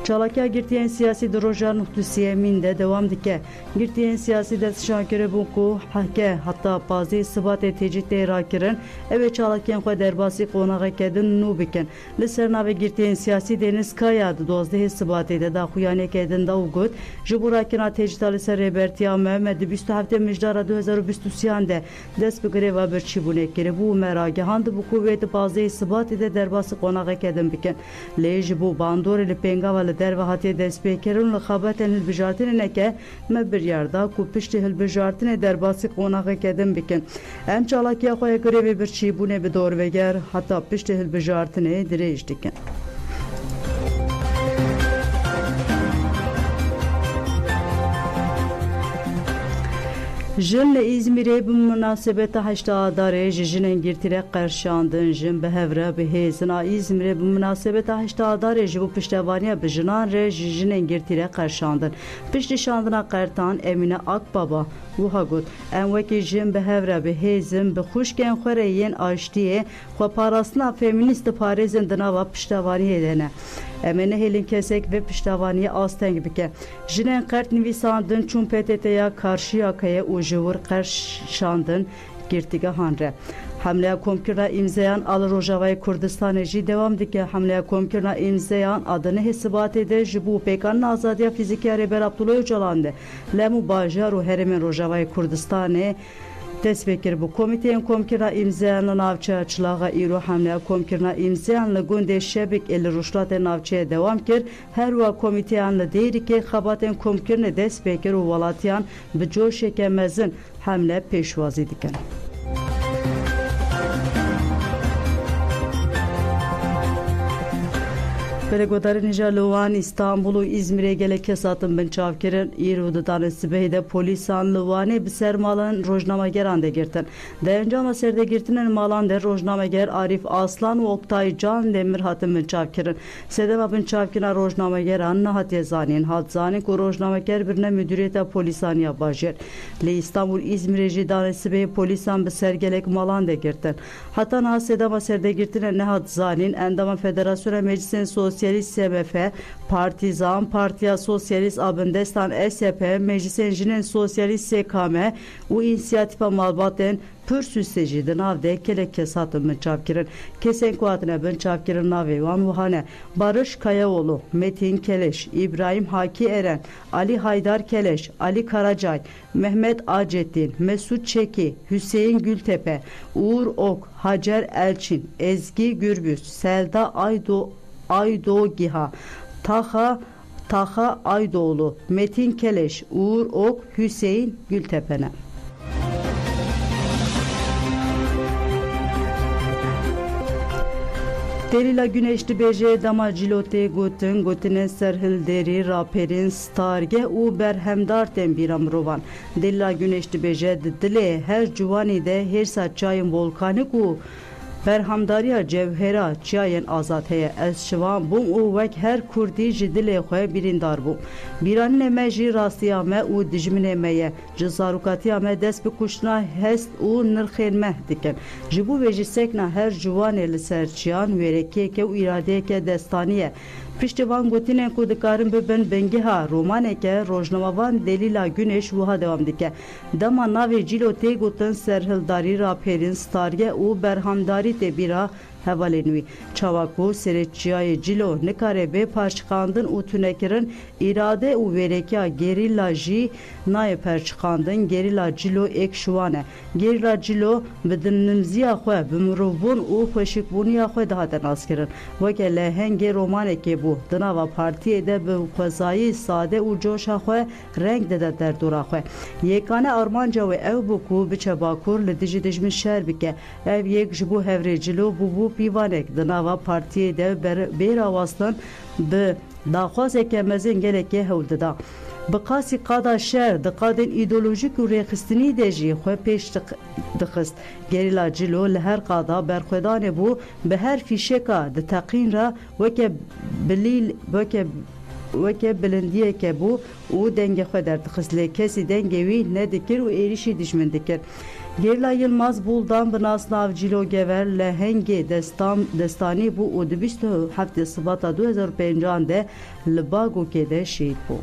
Çalakya girtiyen siyasi drojar nuhtusiye minde devam dike. Girtiyen siyasi destşankere buku hake hatta bazı sıbat eteci teyrakirin eve çalakyan kwa derbasi konağa kedin nu biken. Liserna ve girtiyen siyasi deniz kayadı dozde sıbat ede da kuyane kedin da ugut. Juburakin tecitali ser rebertiya Mehmet 27 mijdara 2023 de dest bi greva berçi bunekere bu merage hand bu kuvveti bazı sıbat ede derbasi konağa kedin biken. Lej bu bandor ile penga در وحتی دست پیکرون لخابتن البجارتن نکه مبریاردا کو پشت البجارتن در باسی قوناغ کدم بکن ام چالاکی خویا گریوی برچی بونه به دور وگر حتی پشت البجارتن دریج دکن Jin İzmir'e bu münasebete haştadare jinin girtire qarşandın jin behevre behezina İzmir'e bu münasebete haştadare bu piştevaniye bijinan re jinin girtire qarşandın pişti şandına qartan Emine Akbaba Vuhagut enveki jin behevre behezin be xuşken xoreyen aştiye xo parasına feminist parezin dınava piştevaniye dene Emine helin kesek ve piştevaniye asteng bike jinin qart nivisandın çun PTT'ye karşı yakaya jور قرشاندن گرتیگه هنره حمله کمکرنا imzayan al Rojavay Kurdistan ji devam dike hamle komkirna imzayan adını hesabate de jibu pekan azadiya fiziki reber Abdullah Öcalan'dı lemu bajar u heremen Rojavay Kurdistan'e Destekir bu komitenin komkirna imzayan navçı açılağa iru hamle komkirna imzayan günde şebik el ruşlatı navçıya devam kir her va komiteyanlı değil ki xabaten komkirne destekir u valatiyan bi coş ekemezin hamle peşvazi diken. Beregodar Nijallovan İstanbul'u İzmir'e gele kesatın ben çavkirin İrudu tanesi beyde polisan Lovani bir sermalan rojnamageran de girtin. Deyince ama serde girtinin malan der rojnamager Arif Aslan ve Oktay Can Demir hatın ben çavkirin. Sedema ben çavkina rojnamageran nahatiye zanin. Hat zanin ku rojnamager birine müdüriyete polisan yapajir. Le İstanbul İzmir'e jidanesi bey polisan bir sergelek malan de girtin. Hatta na sedema serde girtinin ne hat zanin endama federasyona meclisin Sosyalist SMF, Partizan, Partiya Sosyalist Abendestan SP, Meclisen Jinin Sosyalist SKM, u inisiyatifa malbaten pürsüsteci navde kelek kesatın ben çavkirin. Kesen kuatine ben çavkirin navi van vuhane. Barış Kayaoğlu, Metin Keleş, İbrahim Haki Eren, Ali Haydar Keleş, Ali Karacay, Mehmet Acettin, Mesut Çeki, Hüseyin Gültepe, Uğur Ok, Hacer Elçin, Ezgi Gürbüz, Selda Aydoğgiha, Taha Aydoğlu, Metin Keleş, Uğur Ok, Hüseyin Gültepe'ne. Delila Güneşli Beje Dama Cilote Gotinen Serhilderi Raperin Starge u Berhemdar Tembiram Rovan Delila Güneşli Beje Dile her cuvani de her saçayın volkanik u Berhamdariya cevhera çayın azat heye ez şivan bum u vek her kurdi jidile xoy birindar bu biranine meji rastiyame u dijminemeye cezarukatiyame dest bi kuşna hest u nirxelmeh diken jibu veji sekna her juvan li serçiyan verekeke u iradeke destaniye Piştivan gotinen ku dikarin ben bengiha romaneke rojnamavan Delila Güneş vuha devam dike dama nave cilote gotin serhildari raperin starge u berhamdari te bira hevalenui çavaku sereçiyay cilo nekare be parçkandın u tünekirin irade u verekya gerilla ji naye parçkandın gerilla cilo ek şuvane gerilla cilo bedinimziya xwe bimruvbun u xweşikbuniya xwe dahaten askirin veke lehenge romaneke bu dınava partiye de bi xwezayî sade û coşa xwe renk de derdora xwe yekane armanca ve ev bu ku biçe bakur li dijî dijmin şer bike ev yek ji bo hevrê cilo bu pivanek dınava partiye de bêravastan bi daxwazeke mezin gelekê hewldida Bıqasi qada şer diqadên ideolojik û rêxistinî de jî xwe pêş dixist gerîla cilo li her qada berxwedanê bû bi her fîşeka di teqîn re weke وکه بلندیه که بو او دنگ خود در تخصله کسی دنگوی ندکر و ایریشی دشمن دکر گیرلا یلماز بولدان بناس ناوجیلو گور لهنگ دستانی بو او دبیست هفته سباتا 2005 ده لباگو که ده شهید بو.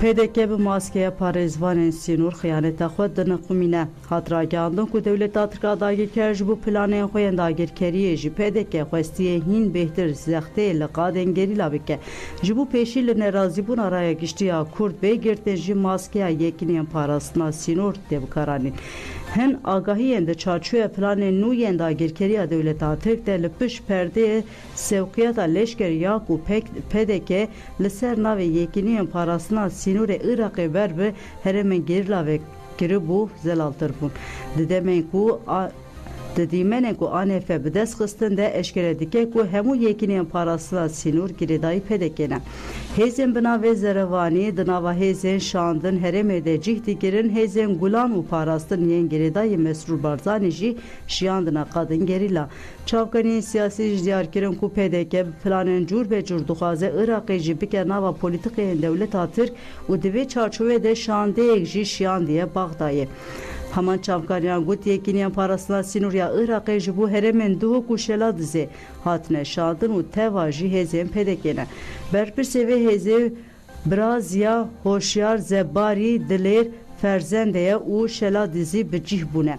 PDK به ماسکه پارێزوانên سینور خیانeta xwe diniqîne hat ragihandin ku dewleta Tirkiye dagirker ji bo planên xwe yên dagirkeriyê jî PDK xwestiye hîn bêhtir zextê li qadên gerîla bike ji bo pêşî li nerazîbûna raya giştiya Kurd bê girtin jî maskeya yekîniyên parastina sînor tê bikaranîn hin agahiyên di çarçoya planên nû yên dagirkeriya dewleta Tirk de li piş perdeyê sevqiyata leşkeriya ku PDK li ser navê yekîniyên parastina Sînorê Iraqê ber bi herêmên gerîla ve kiribû zelaltir bûn. Didîmenên ku ANF bi dest xistin de eşkere dike ku hemû yekîniyên parastina Sînor girêdayî PDK ne. Hêzên bi navê Zerevanî di nava hêzên şandin herêmê de cih digirin hêzên Gulan û parastin yên girêdayî Mesrûr Barzanî jî şiyandina qadin gerîla. Çavkaniyên siyasî ji diyarkirin ku PDK bi planên cûr be cûr dixwaze Iraqê jî bike nava polîtikayên dewleta Tirk û di vê çarçovê de şandeyek jî şiyandiye Baxdayê. Heman çavkariyan got yekîniyên parastina Sînor ya Iraqê ji bo herêmên Duhok û Şela Dizê hatine şandin û teva jî hêzên PDK ne. Berpirsê vê hêzê Biraziya Hoşyar Zebarî Dilêr Ferzendeye û Şela Dizî bi cih bûne.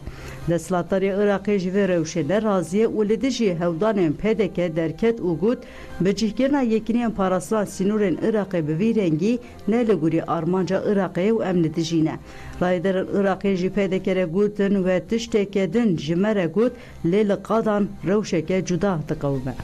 Desthilatdarê Iraqê ji vê rewşê neraziye û li dijî hewdanên PDK derket û got bi cihkirina yekîniyên parastina Sînorên Iraqê bi vî rengî ne li gurî armanca Iraqê û em li dijî ne. Rayderên Iraqê jî PDK re gotin ve tiştekê din ji me re got lê li qadan rewşeke cuda diqewime.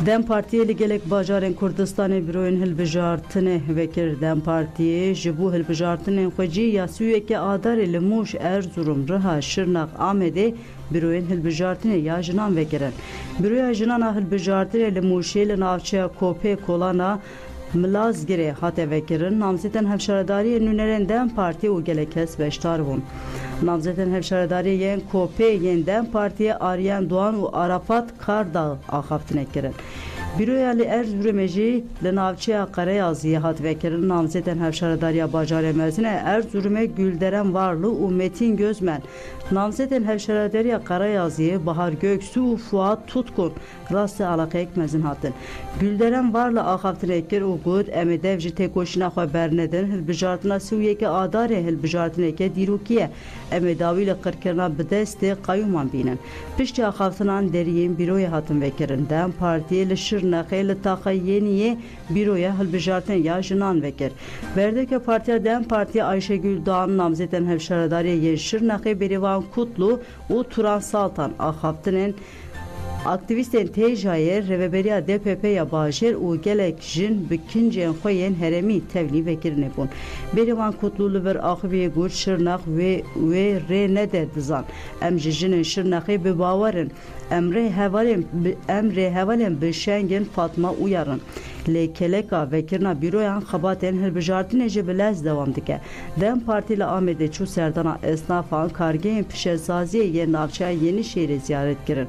Dem Partiye li gelek bajarên Kurdistanê bîroyên hilbijartinê vekir Dem Partiyê ji bo hilbijartinên xwe cî ya sûyeke adarê li Mûş, Erzurum, Riha, Şirnak, Amedê bîroyên hilbijartinê ya jinan vekirin. Bîroya jinana hilbijartinê li Mûşê li navçeya Kopê Kolana Milazgirê hate vekirin namzêtên hevşaredariyê nûnerên Dem Partiye û gelek kes beşdar bûn. Namzêtên hevşaredariyê yên Kopê yên Dem Partiye Aryan Doğan û Arafat Kardağ axaftinê kirin. Bîroya li Erzurumê jî li navçeya Qarayaziyê hat vekirin namzêtên hevşaredariya bajarê Mersinê Erzurumê Gülderen Varlı û Metin Gözmen. Namzêtên hevşaredariya Qarayaziyê Bahar Göksu û Fuat Tutkun rastî alaqeyek mezin hatin. Gülderen Varlı axaftinê kir û got em ê dev ji têkoşîna xwe bernedin hilbijartina sûyeke adarê hilbijartineke dîrokiye. Em ê dawî li qirkirina bi destê qayûman bînin. Piştî axaftinan deriyên bîroyê hatin vekirin. Dem Partiyê li Şirnexê li Taxa Yeniyê bîroya hilbijartin ya jinan vekir. Berdeke Partiya Dem Partiye Ayşegül Doğan namzêtên hevşaredariyê yên Şirnexê Berivan Kutlu û Turan Saltan axaftinên aktivistên têjayê reveberiya DPP ya bajêr û gelek jin bi kincên xwe yên herêmî tevlî vekirinê bûn. Berivan Kutlu li vir axiviyê got Şirnex wê rê nede dizan. Em ji jinên Şirnexê bi bawerin. Em rê hevalên bi şengên Fatma uyarin. Lê keleka vekirina bîroyan xebatên hilbijartinê jî bi lez dewam dike. Dem Partî li Amedê çû serdana esnafan kargehên pişesaziyê yên navçeya Yenişehîrê ziyaret kirin.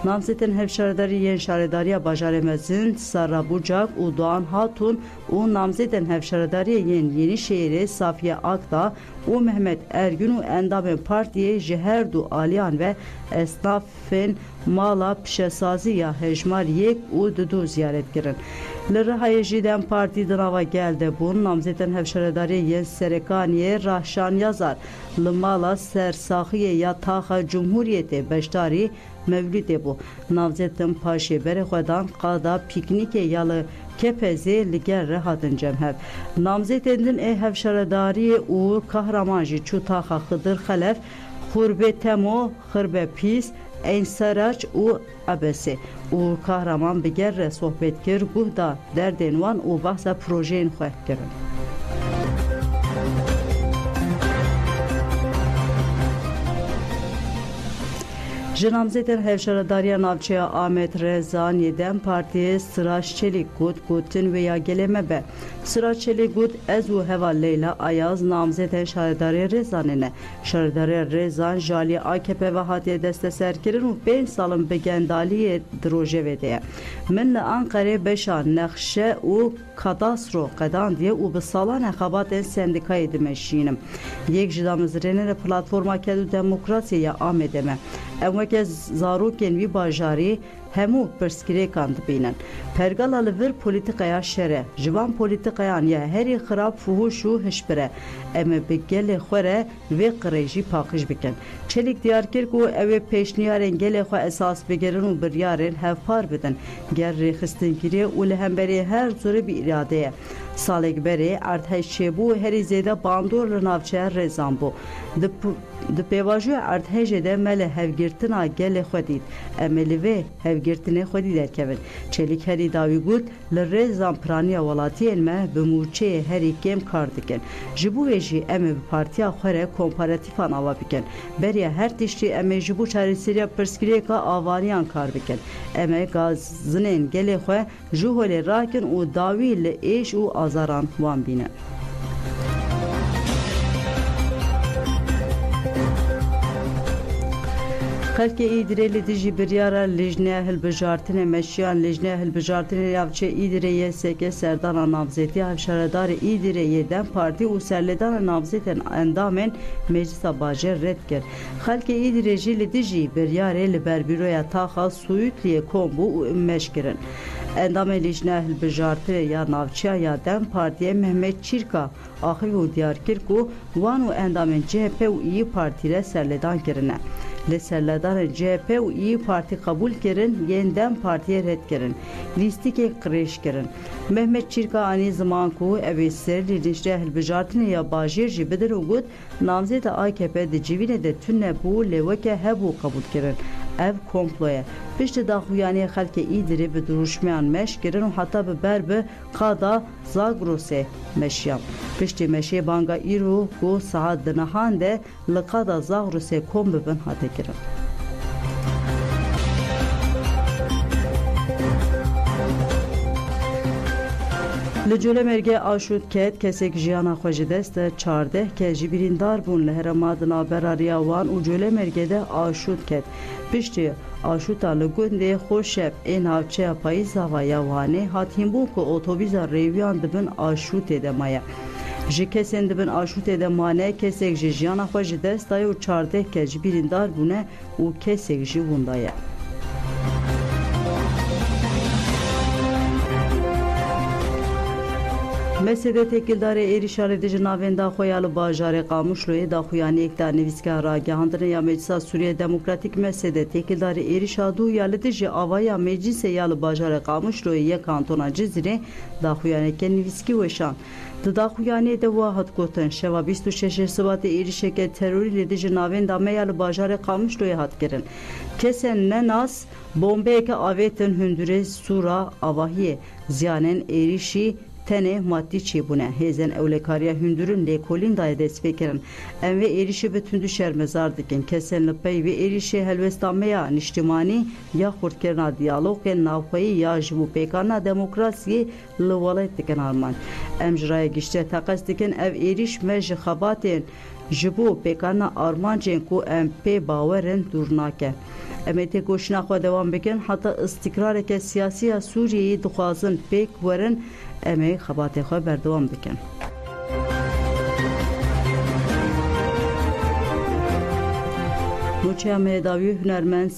Namzêtên hevşaredarî yên şaredariya bajarê mezin Serra Bucak û Doğan Hatun û namzêtên hevşaredariyê yên Yenişehîrê Safiye Akdağ û Mehmet Ergün û endamên partiyê ji her du aliyan ve esnafên mala pişesazî ya hejmar yek û dudu ziyaret kirin. Li Rihayê jî Dem Partî di nava gel de bûn namzêtên hevşaredariyê yên Serekaniyê Rahşan Yazar li mala sersaxiyê ya Taxa Cumhuriyetê beşdarî Mevlidê bû. Navzêtin paşê berê xwe dan qada pîknîkê ya li Kepezê li gel re hatin cemhev. Namzêtên din ê hevşaredariyê û kahraman jî çû Taxa Xıdır Xelef, Xurbe Temo, Xırbe Pîs, Ensaraç û Abesê û kahraman bi ger re sohbet kir guh da derdên wan û behsa projeyên xwe kirin. Jinamzêtên hevşaredariya navçeya Ahmet Rezan Dem Partiye Sıraç Çelik got gotin ve ya gelê me be. Sıraç Çelik got ez û heva Leyla Ayaz namzêtên şaredariya Rezanê ne. Şaredariya Rezan jalî AKP ve hatiye desteserkirin û 5 salin bi gendaliyê di rojevê de ye. Min li Ankarê beşa nexşe û kadastro qedandiye û bi salan xebatên sendikayê dimeşînim. Yek ji damezrênê platforma Kedû Demokrasiyê ya Amedê me. Em weke zarokên wî bajarî hemû pirsgirêkan dibînin. Pergala li vir polîtîkaya şer e. Ji van polîtîkayan ya herî xirab fuhûş û hişbir e. Em ê bi gelê xwe re vê qirê jî paqij bikin. Çelik diyar kir ku ew ê pêşniyarên gelê xwe esas bigirin û biryarên hevpar bidin. Ger rêxistingirî û li hemberî her zorê bi îradê ye. Salek berê erdhej çêbû herî zêde bandor li navçeya Rezan bû. Di pêvajoya erdhejê de me li hevgirtina gelê xwe dît. Em ê li vê hevgirtinê xwe dî derkevin. Çelik herî dawî got li rêzan piraniya welatiyên me bi mûçeyê herî kêm kar dikin. Ji bo wê jî em ê bi partiya xwe re komparatîfan ava bikin. Beriya her tiştî em ê ji bo çarêseriya pirsgirêka avaniyan kar bikin. Em ê gazinên gelê xwe ji holê rakin û dawî li êş û azaran wan bîne. Xelkê Îdirê li dijî biryara lêjneya hilbijartinê meşiyan lêjneya hilbijartinê navçe Îdirê YSK serdana navzêtiya hevşaredarê Îdirê Dem Partî û serlêdana navzêtên endamên Meclisa Bajêr red kir. Xelkê Îdirê jî li dijî biryarê li ber bîroya taxa Sûyûtliyê kombû û meşkirin. Endamê lêjneya hilbijartinê ya navçeya ya Dem Partiye Mehmet Çîrka axivî û diyar kir ku wan û endamên CHP û İYİ Partî re serlêdan kirine. Li serledanên CHP û İYİ Partî qebûl kirin, yên Dem Partiye red kirin. Lîstikê qirêj kirin. Mehmet Çîrka anî ziman ku ev ê serî lêjneya hilbijartinê ya Bajêr jî bidin û got namzêta AKP di civînê de tune bû lê weke hebû qebûl kirin. Ev komplo ye. Piştî daxuyaniyê xelkê Îdirê bi duruşmeyan meş kirin û heta bi ber bi qada Zagrosê meşiyan. Piştî meşê banga îro ku saet di nihan de li qada Zagrosê kom bibin hate kirin. Li Colemêrgê aşût ket kesek jiyana xwe ji dest de 14 kes ji birîndar bûn li herêma di navberariya wan û Colemêrgê de aşût ket. Piştî aşûta li gundê Xoşev ê navçeya Payîzava ya Wanê hat hînbûn ku otobîsa rêviyan dibin aşûtê de maye. Ji kesên dibin aşûtê de mane kesek ji jiyana xwe ji dest daye û 14 kes ji birîndar bûne û kesek jî wenda ye. Mesede tekildarê êrişa li dijî navên daxwe ya li bajarê Qamişloyê daxuyaniyek da nivîskar ragihandinê ya Meclisa Sûriya Demokratîk Mesede tekildarê êrişa dû ya li dijî avaya meclisê ya li bajarê Qamişloyê yek kantona Cizîrê daxuyaneke nivîskî weşan. Di daxuyaniyê de wa hat gotin şeva 26 Şubatê êrişeke terorî li dijî navên da me ya li bajarê Qamişloyê hat kirin. Kesên nenas bombeyeke avêtin hundirê Sûra avahiyê ziyanên êrişî tenê maddî çêbûne. Hêzên ewlekariya hundirên lêkolîn dayê dest pê kirin. Em vê êrişê bi tundî şermezar dikin. Kesên li peyvê êrişê helwesta me ya niştimanî ya xurtkirina diyalogên navxweyî ya ji bo pêkana demokrasiyê li welat dikin armanc. Em ji raya giştê teqes dikin ev êriş me ji xebatên ji bo pêkana armancên ku em pê bawerin dûr nake. Em ê têkoşîna xwe dewam bikin heta îstikrareke siyasî ya Sûriyeyê dixwazin pêk werin em ê xebatê xwe berdewam bikin. Nûçeya Mehedawî hunermend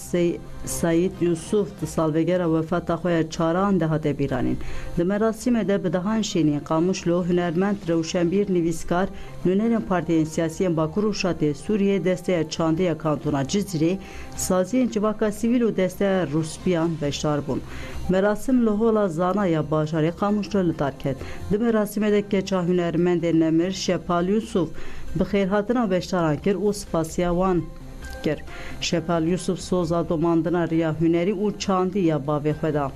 Saîd Yusuf di salvegera wefata xwe ya çaran de hate bîranîn. Di merasîmê de bi dehan şênî Qamişlo hunermend rewşenbîr nivîskar nûnerên partiyên siyasî Bakur û Şatê Sûriyê desteya çandeya kantona Cizîrê saziyên civaka sivîl û desteya Rûspiyan beşdar bûn. Merasim li hola zana ya bajarê Qamişlo li dar ket. Di merasîmê de keça hunermendên Nemir Şepal Yusuf bi xêrhatina beşdaran kir û spasiya wan kir. Şepal Yusuf soza domandina riya hunerî û çandî ya bavê xwe da.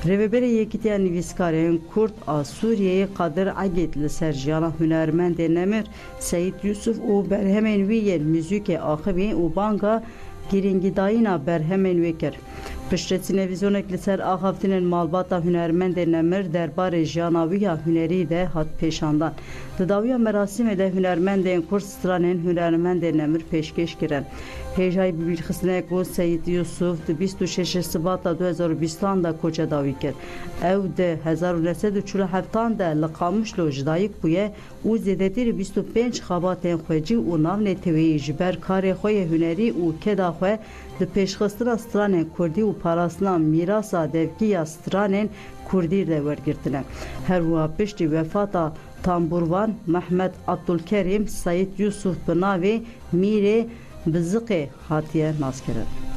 Rêveberê Yekîtiya Nivîskarên Kurd a Sûriyeyê Qadir Egîd li ser jiyana hunermendê Nemir Saîd Yusuf û berhemên wî yên mûzîkê axivî û banga giringîdayîna berhemên wê kir. Piştî televîzyonek li ser axaftinên malbata hunermendên Nemir derbarê jiyana wî ya hunerî de hat pêşandan. Di dawiya merasîmê de hunermendên Kurd stranên hunermendên Nemir pêşkêş kirin. Hêjayî bibîrxistinê ku Seyid Yusuf di 26 Sibata 2020 da koça dawî kir. Ew di 1947 de li Qamişlo ji dayîk bûye û zêdetirî 25 xabatên xwecî û navnê tevî ji ber karê xwe yê hunerî û keda xwe di pêşxistina stranên Kurdî û parastina mîrasa devkiya stranên Kurdî de wergirtine. Her wiha piştî vefata Tamburvan Mehmet Abdulkerim Seyid Yusuf bi navê Mîrê Biziqê hatiye naskirin.